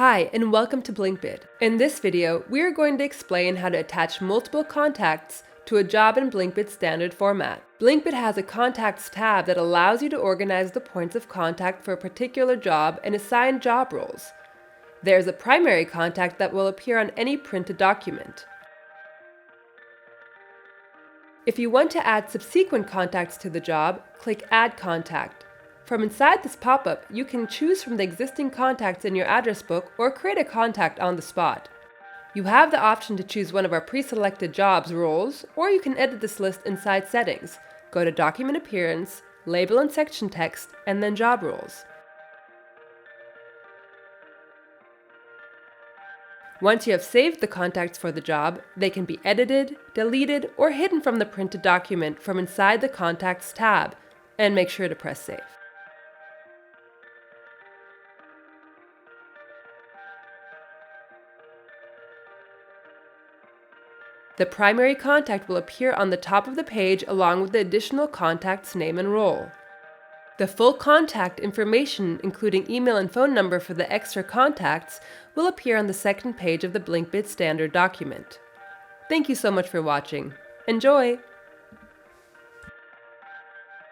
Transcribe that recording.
Hi, and welcome to BlinkBid. In this video, we are going to explain how to attach multiple contacts to a job in BlinkBid Standard format. BlinkBid has a Contacts tab that allows you to organize the points of contact for a particular job and assign job roles. There's a primary contact that will appear on any printed document. If you want to add subsequent contacts to the job, click Add Contact. From inside this pop-up, you can choose from the existing contacts in your address book or create a contact on the spot. You have the option to choose one of our pre-selected jobs roles, or you can edit this list inside Settings. Go to Document Appearance, Label and Section Text, and then Job Roles. Once you have saved the contacts for the job, they can be edited, deleted, or hidden from the printed document from inside the Contacts tab, and make sure to press Save. The primary contact will appear on the top of the page along with the additional contact's name and role. The full contact information, including email and phone number for the extra contacts, will appear on the second page of the BlinkBid Standard document. Thank you so much for watching. Enjoy!